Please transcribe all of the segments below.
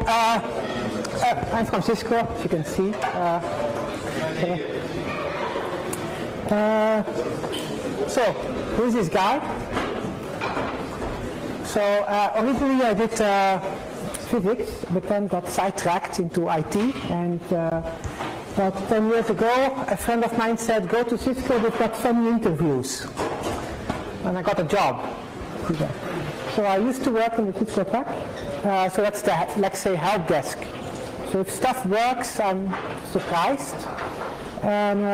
I'm from Cisco, as you can see. So, who's this guy? So, originally I did physics, but then got sidetracked into IT, and about 10 years ago, a friend of mine said, go to Cisco, they've got funny interviews. And I got a job. So I used to work in the Cisco track. So that's the, let's say, help desk. So if stuff works, I'm surprised. And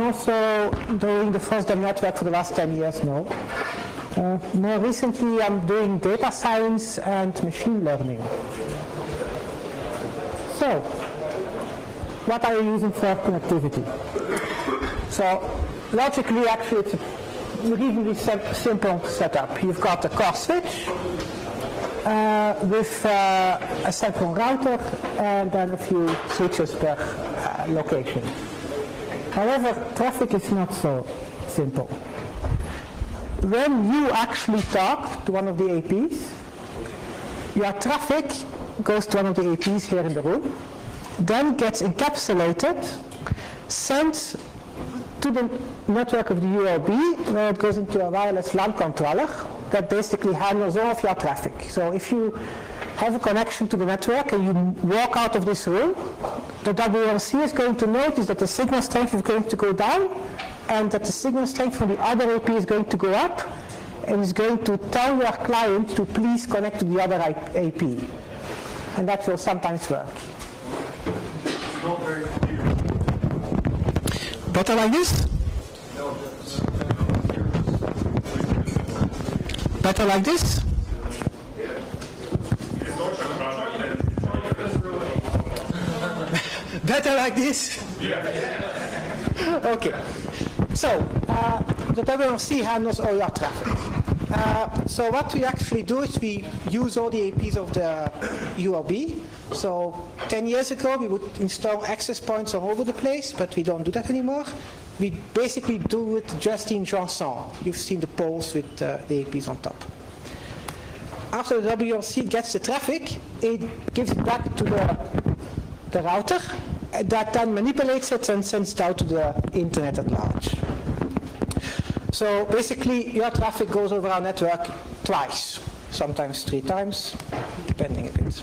also doing the FOSDEM network for the last 10 years now. More recently, I'm doing data science and machine learning. So, what are you using for connectivity? So, logically, actually, it's a reasonably simple setup. You've got a core switch with a central router and then a few switches per location. However, traffic is not so simple. When you actually talk to one of the APs, your traffic goes to one of the APs here in the room, then gets encapsulated, sent to the network of the ULB, where it goes into a wireless LAN controller that basically handles all of your traffic. So if you have a connection to the network and you walk out of this room, the WLC is going to notice that the signal strength is going to go down and that the signal strength from the other AP is going to go up, and is going to tell your client to please connect to the other AP. And that will sometimes work. Not very clear. Better like this? No. Better like this? Better like this? Okay. So, the WLC handles all your traffic. So what we actually do is we use all the APs of the ULB. So 10 years ago, we would install access points all over the place, but we don't do that anymore. We basically do it just in JSON. You've seen the poles with the APs on top. After the WLC gets the traffic, it gives it back to the router, that then manipulates it and sends it out to the internet at large. So basically, your traffic goes over our network twice, sometimes 3 times, depending a bit.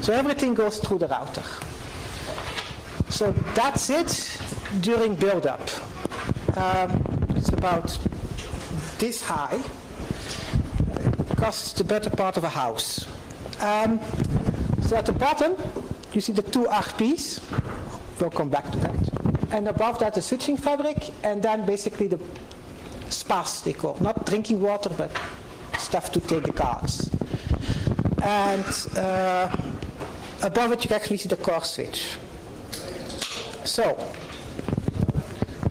So everything goes through the router. So that's it during build-up. It's about this high. It costs the better part of a house. So at the bottom, you see the 2 RPs. We'll come back to that. And above that, the switching fabric, and then basically the spas, they call it. Not drinking water, but stuff to take the cards. And above it, you can actually see the core switch. So,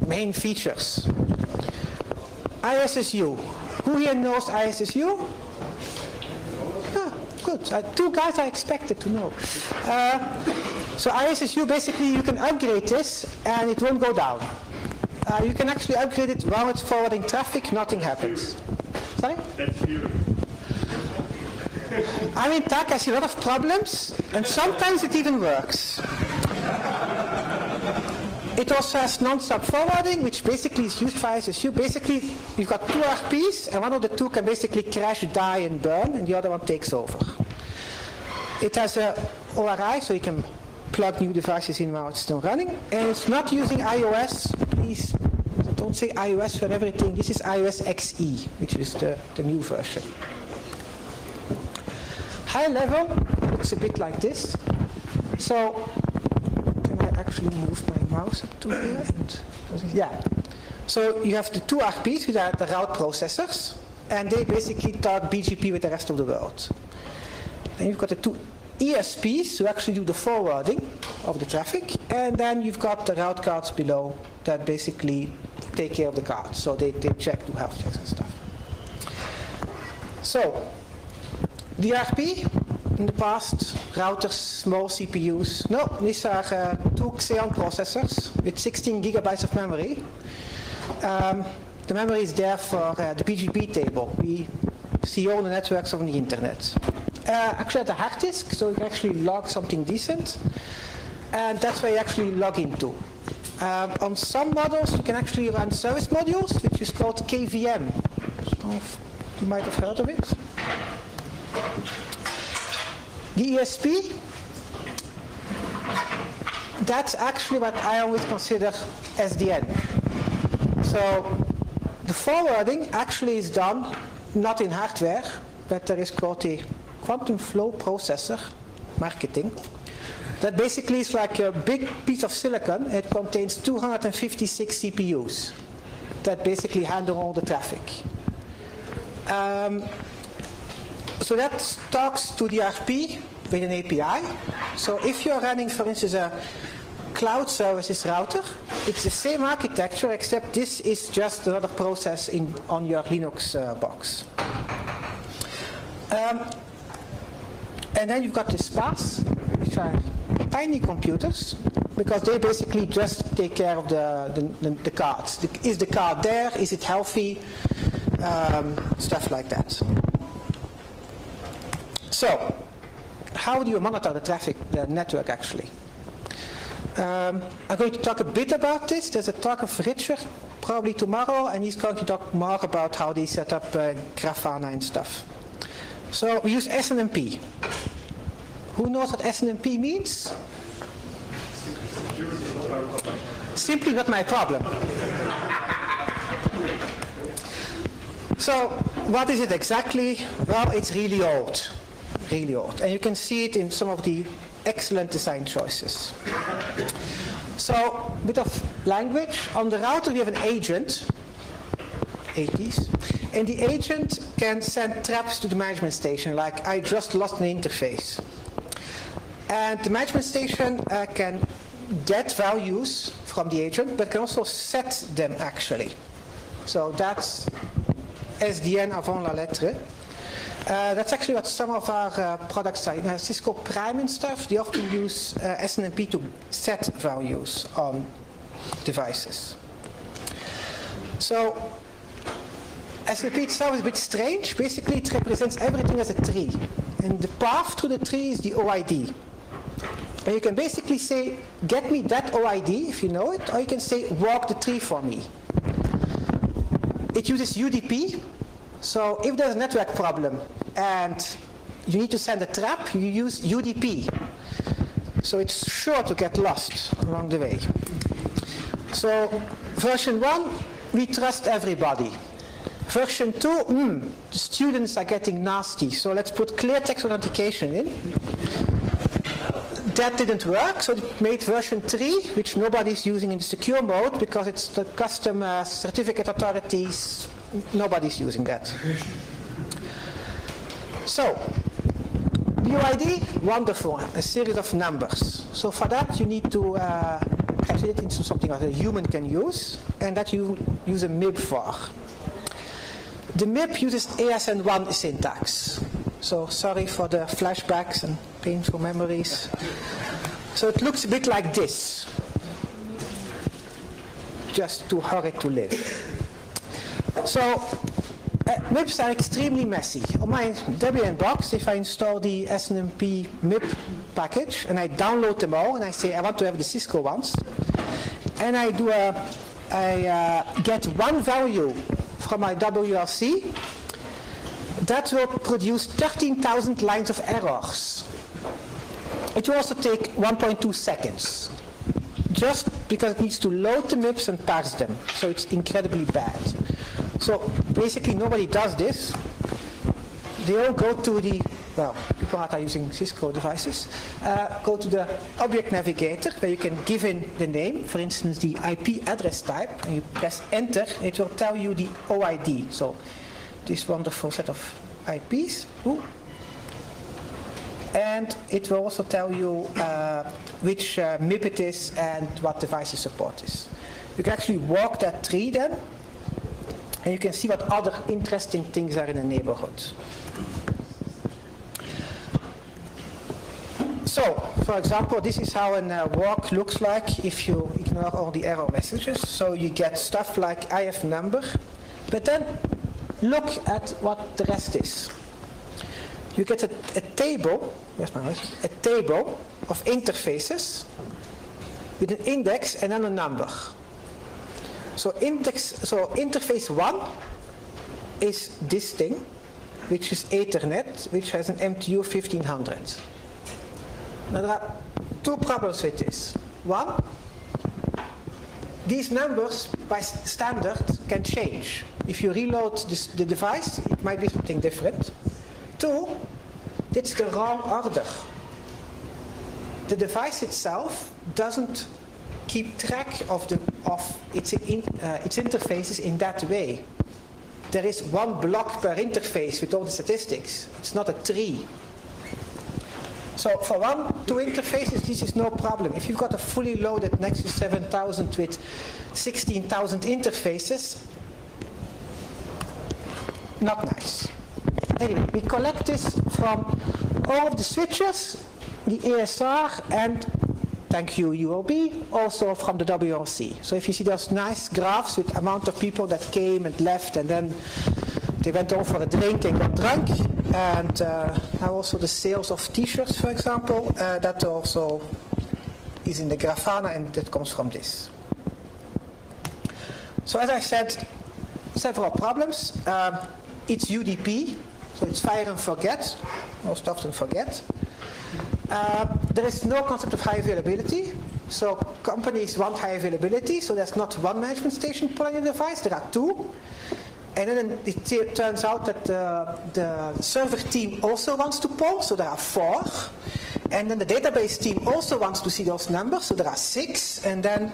main features. ISSU. Who here knows ISSU? Ah, good. 2 guys I expected to know. So ISSU, basically, you can upgrade this, and it won't go down. You can actually upgrade it while it's forwarding traffic, nothing happens. Sorry? That's beautiful. I'm in TAC, I see a lot of problems, and sometimes it even works. It also has non-stop forwarding, which basically is used for ISSU. Basically, you've got 2 RPs, and one of the 2 can basically crash, die, and burn, and the other one takes over. It has a ORI, so you can plug new devices in while it's still running, and it's not using iOS. Please don't say iOS for everything. This is iOS XE, which is the new version. High level looks a bit like this. So, can I actually move my mouse up to here? Yeah. So you have the 2 RPs with the route processors, and they basically talk BGP with the rest of the world. Then you've got the 2 ESPs who actually do the forwarding of the traffic, and then you've got the route cards below that basically take care of the cards. So they check, do health checks and stuff. So, DRP, in the past, routers, small CPUs. No, these are 2 Xeon processors with 16 gigabytes of memory. The memory is there for the BGP table. We see all the networks on the internet. actually at the hard disk, so you can actually log something decent. And that's where you actually log into. On some models, you can actually run service modules, which is called KVM. You might have heard of it. The ESP, that's actually what I always consider SDN. So the forwarding actually is done not in hardware, but there is called a quantum flow processor marketing. That basically is like a big piece of silicon. It contains 256 CPUs that basically handle all the traffic. So that talks to the RP with an API. So if you're running, for instance, a cloud services router, it's the same architecture, except this is just another process on your Linux box. And then you've got the SPAs, which are tiny computers, because they basically just take care of the cards. Is the card there? Is it healthy? Stuff like that. So, how do you monitor the traffic, the network actually? I'm going to talk a bit about this. There's a talk of Richard probably tomorrow, and he's going to talk more about how they set up Grafana and stuff. So we use SNMP. Who knows what SNMP means? Simply not my problem. So what is it exactly? Well, it's really old. Really old. And you can see it in some of the excellent design choices. So, a bit of language. On the router we have an agent, 80s, and the agent can send traps to the management station, like I just lost an interface. And the management station can get values from the agent, but can also set them actually. So that's SDN avant la lettre. That's actually what some of our products are. Cisco Prime and stuff, they often use SNMP to set values on devices. So SNMP itself is a bit strange. Basically, it represents everything as a tree. And the path to the tree is the OID. And you can basically say, get me that OID, if you know it, or you can say, walk the tree for me. It uses UDP. So if there's a network problem and you need to send a trap, you use UDP. So it's sure to get lost along the way. So version 1, we trust everybody. Version 2, the students are getting nasty. So let's put clear text authentication in. That didn't work, so it made version 3, which nobody's using in the secure mode because it's the custom certificate authorities. Nobody's using that. So, UID, wonderful, a series of numbers. So for that you need to translate it into something that a human can use, and that you use a MIB for. The MIB uses ASN1 syntax. So sorry for the flashbacks and painful memories. So it looks a bit like this. Just too horrid to live. So MIBs are extremely messy. On my Debian box, if I install the SNMP MIB package and I download them all and I say I want to have the Cisco ones, and I do I get one value from my WLC, that will produce 13,000 lines of errors. It will also take 1.2 seconds, just because it needs to load the MIBs and parse them. So it's incredibly bad. So basically nobody does this. They all go to the, well, people that are using Cisco devices, go to the object navigator where you can give in the name, for instance the IP address type, and you press enter, it will tell you the OID. So this wonderful set of IPs. Ooh. And it will also tell you which MIB it is and what devices support is. You can actually walk that tree then, and you can see what other interesting things are in the neighborhood. So, for example, this is how a walk looks like if you ignore all the error messages. So you get stuff like IF number, but then look at what the rest is. you get a table, a table of interfaces with an index and then a number. So interface 1 is this thing, which is Ethernet, which has an MTU 1500. Now there are two problems with this. One, these numbers by standard can change. If you reload the device, it might be something different. Two, it's the wrong order. The device itself doesn't keep track of its interfaces in that way. There is one block per interface with all the statistics. It's not a tree. So for 2 interfaces, this is no problem. If you've got a fully loaded Nexus 7000 with 16,000 interfaces, not nice. Anyway, we collect this from all of the switches, the ASR, and thank you, UOB, also from the WRC. So if you see those nice graphs with amount of people that came and left, and then they went over for a drink and got drunk, and now also the sales of t-shirts, for example, that also is in the Grafana, and that comes from this. So as I said, several problems. It's UDP, so it's fire and forget, most often forget. There is no concept of high availability. So companies want high availability, so there's not one management station pulling a device, there are 2. And then it turns out that the server team also wants to pull, so there are 4. And then the database team also wants to see those numbers, so there are 6. And then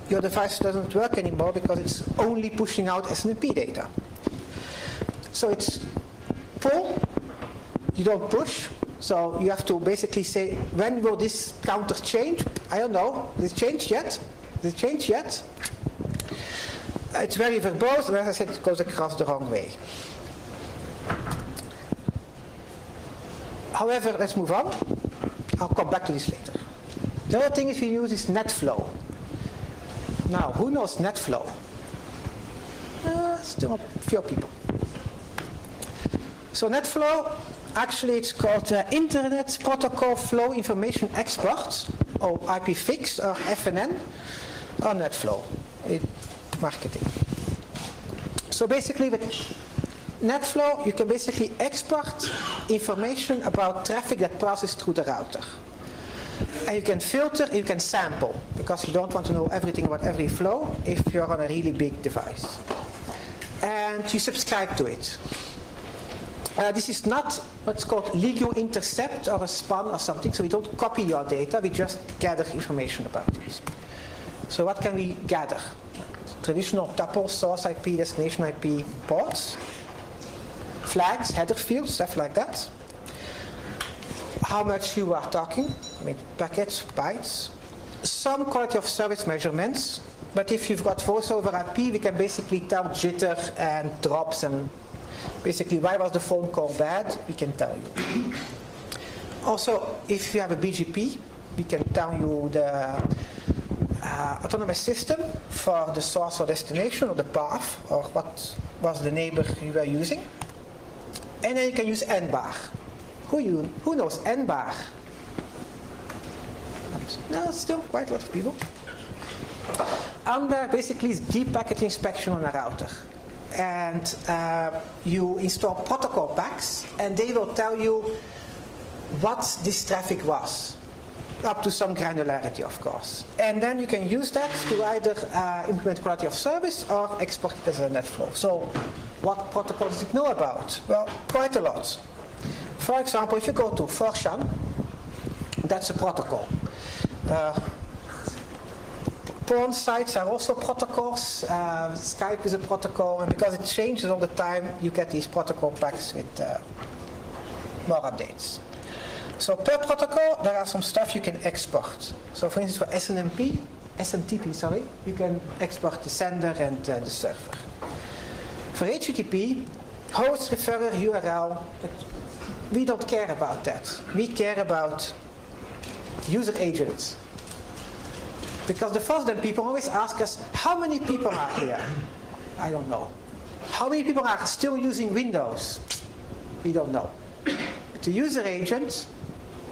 your device doesn't work anymore because it's only pushing out SNMP data. So it's pull, you don't push. So you have to basically say, when will this counter change? I don't know. Has it changed yet? Has it changed yet? It's very verbose, and as I said, it goes across the wrong way. However, let's move on. I'll come back to this later. The other thing is we use is NetFlow. Now, who knows NetFlow? Still a few people. So NetFlow, actually it's called Internet Protocol Flow Information Export, or IPFix, or FNN, or NetFlow. Marketing. So basically with NetFlow you can basically export information about traffic that passes through the router. And you can filter, you can sample, because you don't want to know everything about every flow if you're on a really big device. And you subscribe to it. This is not what's called legal intercept or a span or something, so we don't copy your data, we just gather information about it. So what can we gather? Traditional tuple, source IP, destination IP, ports, flags, header fields, stuff like that. How much you are talking, I mean packets, bytes. Some quality of service measurements, but if you've got voice over IP, we can basically tell jitter and drops, and basically why was the phone call bad, we can tell you. Also, if you have a BGP, we can tell you the autonomous system for the source or destination, or the path, or what was the neighbor you were using. And then you can use NBAR. Who knows NBAR? No, still quite a lot of people. NBAR basically is deep packet inspection on a router. And you install protocol packs, and they will tell you what this traffic was, up to some granularity, of course. And then you can use that to either implement quality of service or export it as a NetFlow. So what protocol does it know about? Well, quite a lot. For example, if you go to 4chan, that's a protocol. Porn sites are also protocols. Skype is a protocol, and because it changes all the time, you get these protocol packs with more updates. So per protocol, there are some stuff you can export. So for instance, for SNMP, you can export the sender and the server. For HTTP, host, referrer, URL, we don't care about that. We care about user agents. Because the FOSDEM people always ask us, how many people are here? I don't know. How many people are still using Windows? We don't know. the user agent,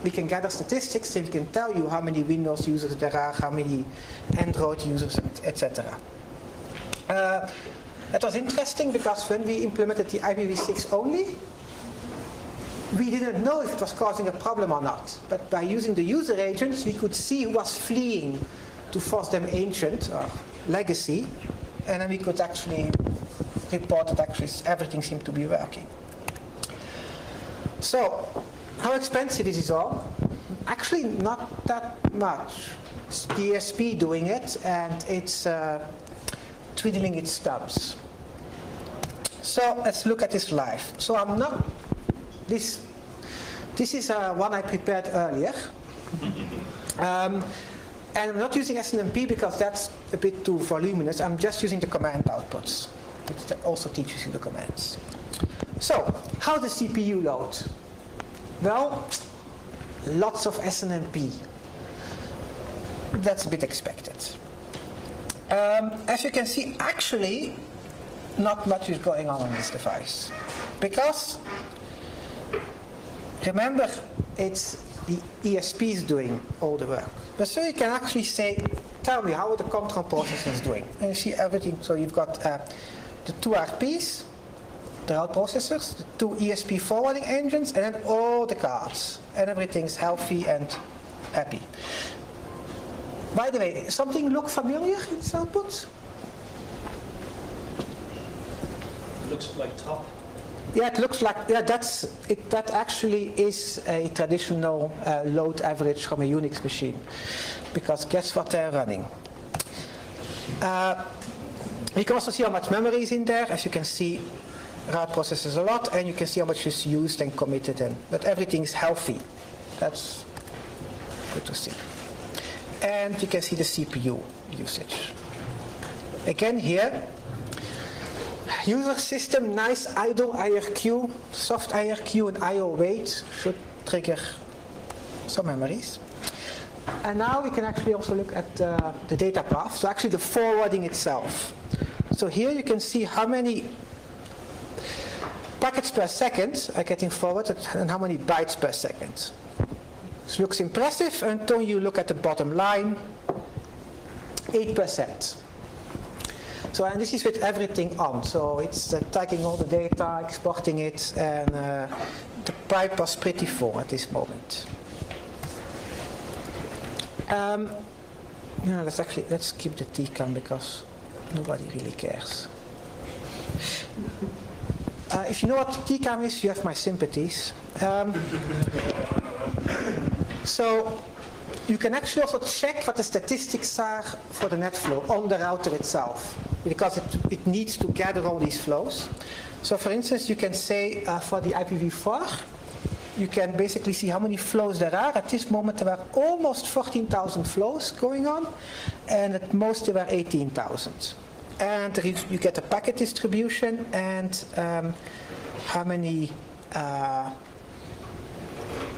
we can gather statistics and we can tell you how many Windows users there are, how many Android users, etc. That was interesting because when we implemented the IPv6 only, we didn't know if it was causing a problem or not. But by using the user agents, we could see who was fleeing to FOSDEM ancient or legacy, and then we could actually report that actually everything seemed to be working. So, how expensive is this all? Actually, not that much. It's DSP doing it, and it's twiddling its thumbs. So let's look at this live. So I'm not. This is one I prepared earlier, and I'm not using SNMP because that's a bit too voluminous. I'm just using the command outputs, which also teaches you the commands. So, how does CPU load? Well, lots of SNMP. That's a bit expected. As you can see, actually, not much is going on this device. Because, remember, it's the ESPs doing all the work. But so you can actually say, tell me, how are the control processors doing? And you see everything. So you've got the two RPs, the RAL processors, the two ESP forwarding engines, and then all the cards. And everything's healthy and happy. By the way, something look familiar in this output? It looks like top. Yeah, it looks like, yeah, that actually is a traditional load average from a Unix machine. Because guess what they're running? You can also see how much memory is in there. As you can see, RAL processes a lot, and you can see how much is used and committed, but everything is healthy. That's good to see. And you can see the CPU usage. Again here, user system, nice idle IRQ, soft IRQ and IO wait should trigger some memories. And now we can actually also look at the data path, so actually the forwarding itself. So here you can see how many packets per second are getting forwarded and how many bytes per second. This looks impressive until you look at the bottom line, 8%. So, and this is with everything on. So it's tagging all the data, exporting it, and the pipe was pretty full at this moment. No, let's keep the TCAM because nobody really cares. If you know what TCAM is, you have my sympathies. So you can actually also check what the statistics are for the NetFlow on the router itself, because it needs to gather all these flows. So for instance, you can say for the IPv4, you can basically see how many flows there are. At this moment, there were almost 14,000 flows going on, and at most there were 18,000. And you get a packet distribution and how many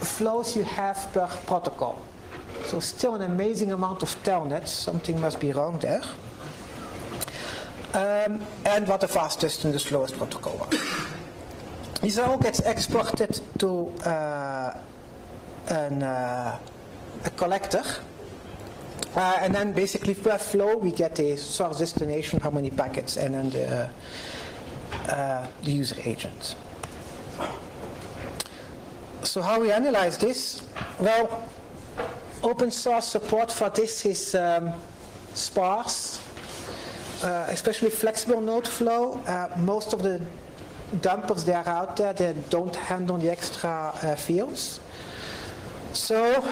flows you have per protocol. So still an amazing amount of telnets. Something must be wrong there. And what the fastest and the slowest protocol was. This all gets exported to a collector. And then basically per flow we get a source destination, how many packets, and then the user agent. So how we analyze this? Well, open source support for this is sparse, especially flexible node flow. Most of the dumpers that are out there, they don't handle the extra fields. So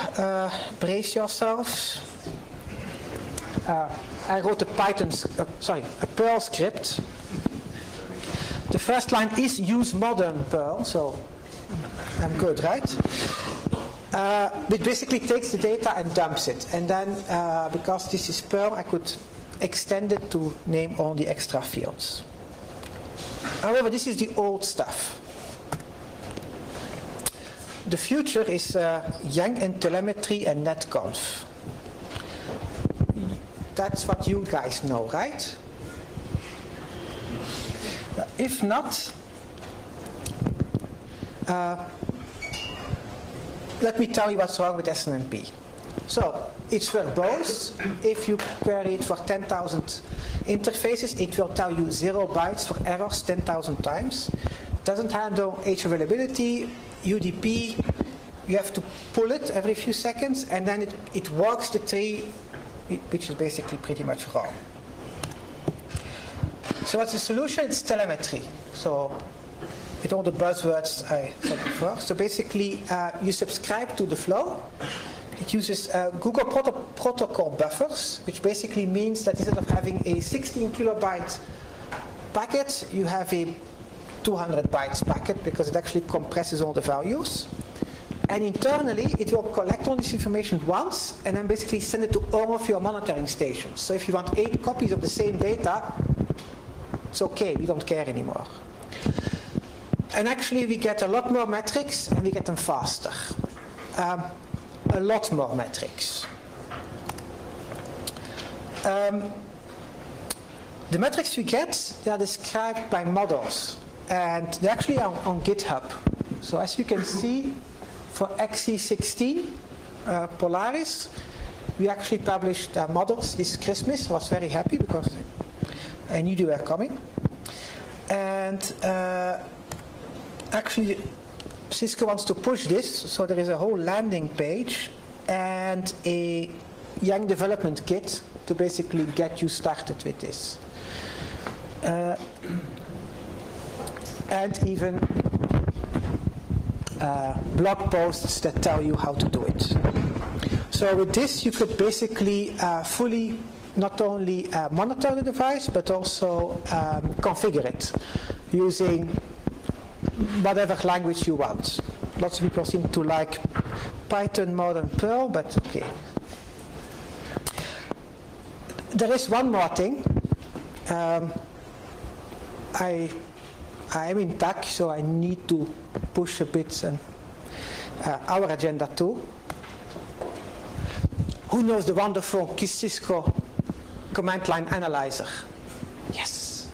brace yourselves. I wrote a a Perl script. The first line is use modern Perl, so I'm good, right? It basically takes the data and dumps it. And then, because this is Perl, I could extend it to name all the extra fields. However, this is the old stuff. The future is Yang and Telemetry and NetConf. That's what you guys know, right? If not, let me tell you what's wrong with SNMP. So it's verbose. If you query it for 10,000 interfaces, it will tell you 0 bytes for errors 10,000 times. It doesn't handle H availability, UDP. You have to pull it every few seconds, and then it walks the tree, which is basically pretty much wrong. So what's the solution? It's telemetry. So with all the buzzwords I said before. So basically, you subscribe to the flow. It uses Google protocol buffers, which basically means that instead of having a 16 kilobyte packet, you have a 200 bytes packet because it actually compresses all the values. And internally, it will collect all this information once and then basically send it to all of your monitoring stations. So if you want 8 copies of the same data, it's okay, we don't care anymore. And actually, we get a lot more metrics and we get them faster. A lot more metrics. The metrics we get, they are described by models, and they're actually on GitHub. So as you can see, for XC16 Polaris, we actually published models this Christmas. I was very happy because I knew they were coming. And actually, Cisco wants to push this, so there is a whole landing page and a young development kit to basically get you started with this. And even blog posts that tell you how to do it. So with this, you could basically fully not only monitor the device, but also configure it using whatever language you want. Lots of people seem to like Python more than Perl, but okay. There is one more thing. I am in tech, so I need to push a bit and our agenda too. Who knows the wonderful Cisco command line analyzer? Yes.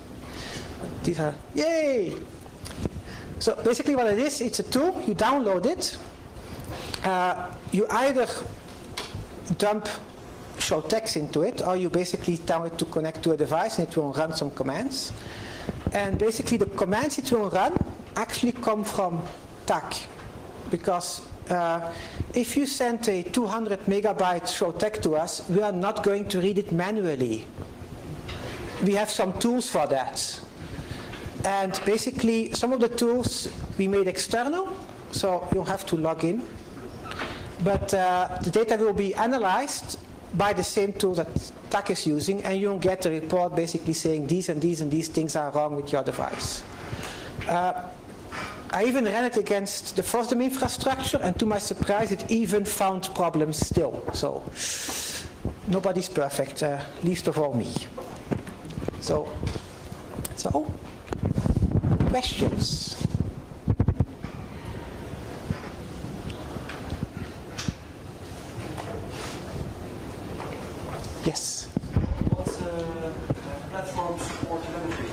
These are, yay! So basically what it is, it's a tool, you download it, you either dump show text into it, or you basically tell it to connect to a device and it will run some commands. And basically the commands it will run actually come from TAC, because if you send a 200 megabyte show text to us, we are not going to read it manually. We have some tools for that. And basically, some of the tools we made external, so you'll have to log in. But the data will be analyzed by the same tool that TAC is using, and you'll get a report basically saying these and these and these things are wrong with your device. I even ran it against the FOSDEM infrastructure, and to my surprise, it even found problems still. So nobody's perfect, least of all me. So questions? Yes. What's platform support telemetry?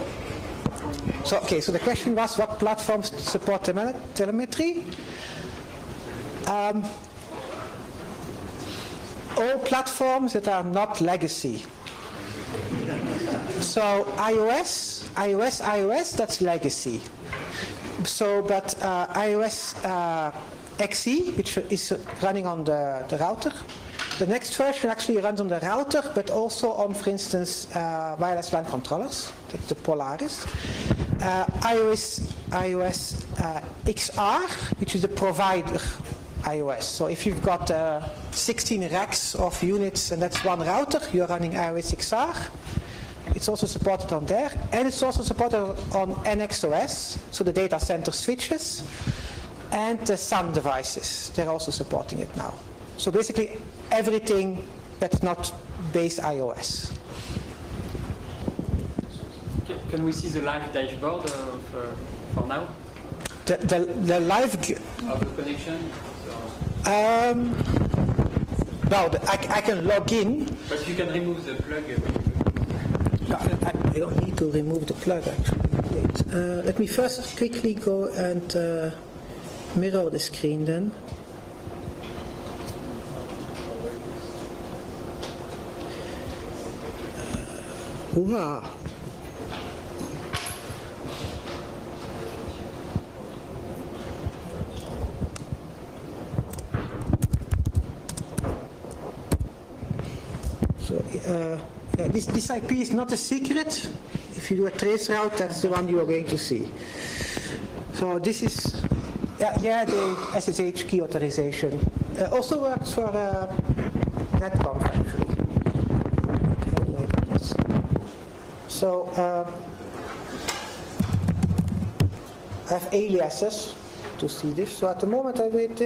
So the question was, what platforms support telemetry? All platforms that are not legacy. So iOS, that's legacy. So, but iOS XE, which is running on the router, the next version actually runs on the router, but also on, for instance, wireless LAN controllers, like the Polaris. iOS XR, which is the provider iOS. So if you've got 16 racks of units and that's one router, you're running iOS XR. It's also supported on there, and it's also supported on NXOS, so the data center switches, and the SAN devices. They're also supporting it now. So basically, everything that's not base iOS. Can we see the live dashboard for now? The live of the connection? No, I can log in. But you can remove the plug. No, I don't need to remove the plug actually. Let me first quickly go and mirror the screen then. Hurrah. So this IP is not a secret. If you do a trace route, that's the one you are going to see. So this is the SSH key authorization. Also works for NetConf actually. So I have aliases to see this. So at the moment I wait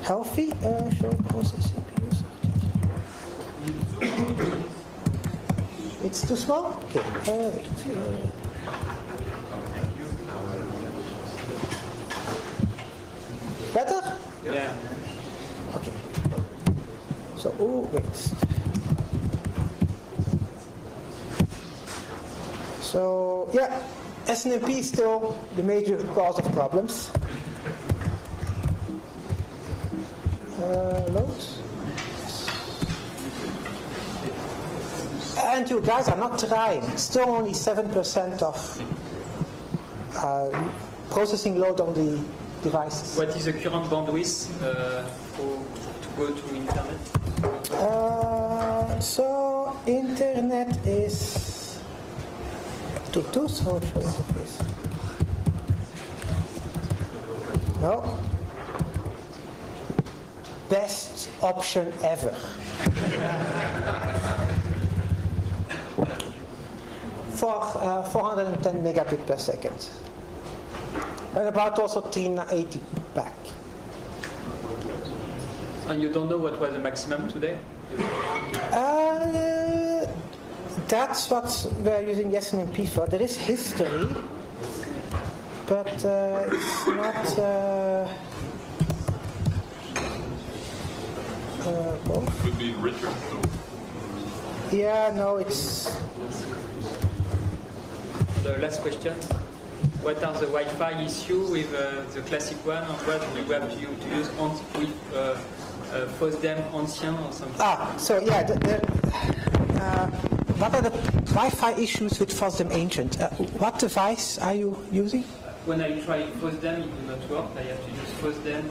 healthy show process CPUs. It's too small? Okay. Better? Yeah. Okay. So, wait. So, yeah, SNMP is still the major cause of problems. Loads. And you guys are not trying. Still only 7% of processing load on the devices. What is the current bandwidth to go to internet? So internet is to do social interface. No. Best option ever. For 410 megabit per second. And about also 380 back. And you don't know what was the maximum today? That's what we're using SNMP for. There is history, but it's not. Both. Could be richer. Yeah, no, it's. The last question. What are the Wi-Fi issues with the classic one, and what do you have to use with FOSDEM ancien or something? So yeah, what are the Wi-Fi issues with FOSDEM ancient? What device are you using? When I try FOSDEM, it will not work. I have to use FOSDEM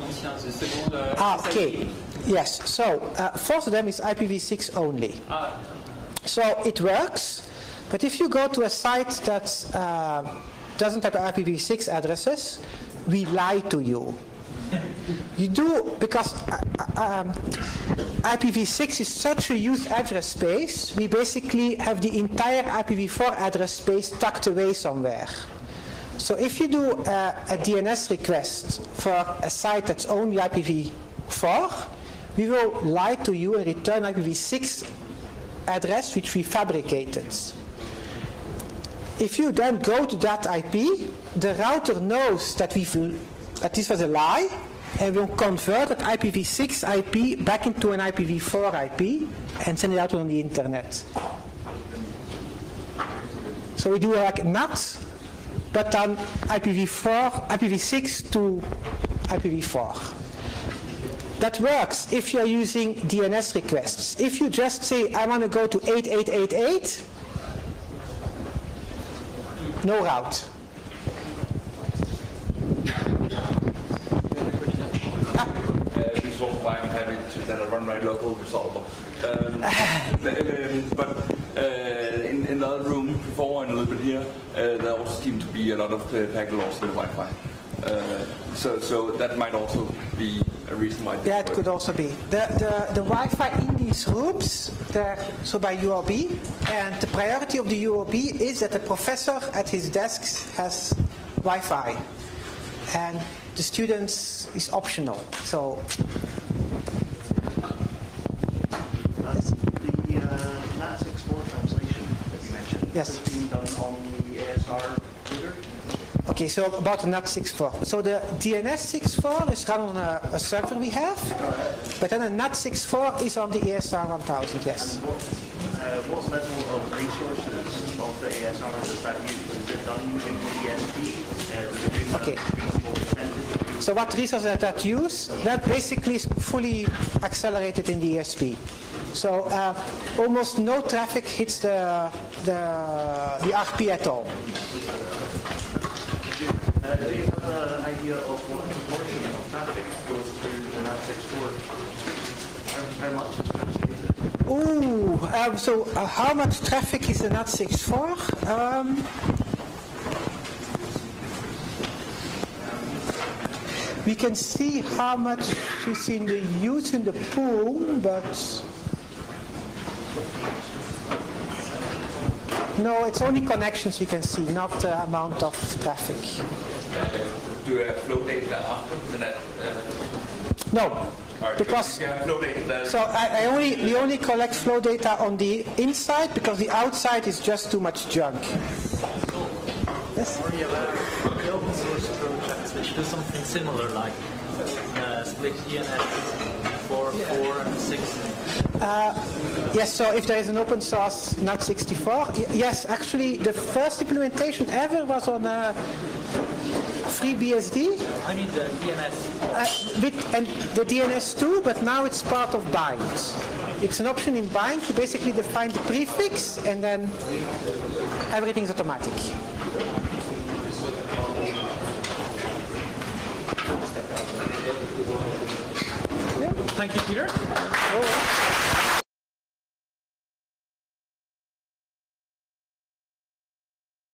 ancien, the second. Okay. Yes. So FOSDEM is IPv6 only. So it works, but if you go to a site that doesn't have IPv6 addresses, we lie to you. You do, because IPv6 is such a huge address space, we basically have the entire IPv4 address space tucked away somewhere. So if you do a DNS request for a site that's only IPv4, we will lie to you and return IPv6 address which we fabricated. If you then go to that IP, the router knows that that this was a lie, and will convert that IPv6 IP back into an IPv4 IP and send it out on the internet. So we do like NAT, but then IPv6 to IPv4. That works if you're using DNS requests. If you just say, I want to go to 8888, no route. This is also why I'm happy that I run my local resolver. But in the other room before and a little bit here, there also seem to be a lot of packet loss with Wi-Fi. So that might also be a reason why. Yeah, it could also be. The Wi-Fi in these groups, so by URB, and the priority of the URB is that the professor at his desk has Wi-Fi, and the students is optional. So the NAT64 translation that you mentioned, yes, is being done on the ASR router. Okay, so about the NAT64. So the DNS64 is run on a server we have, but then the NAT64 is on the ASR 1000, yes. And what level of resources of the ASR does that use? Is it done using the ESP? Okay. So what resources that use? That basically is fully accelerated in the ESP. So almost no traffic hits the RP at all. Do you have an idea of what proportion of traffic goes through the NAT64? How much is translated? Ooh, so how much traffic is the NAT64? We can see how much is in the use in the pool, but no, it's only connections you can see, not the amount of traffic. Do you have flow data after the net? No, because you have flow data. so we only collect flow data on the inside because the outside is just too much junk. Yes. Worry about the open source projects which do something similar, like split DNS 4, 4, and 6. Yes, so if there is an open source NAT64, yes, actually the first implementation ever was on FreeBSD. I mean the DNS. And the DNS too, but now it's part of bind. It's an option in bind. You basically define the prefix and then everything's automatic. Thank you, Peter.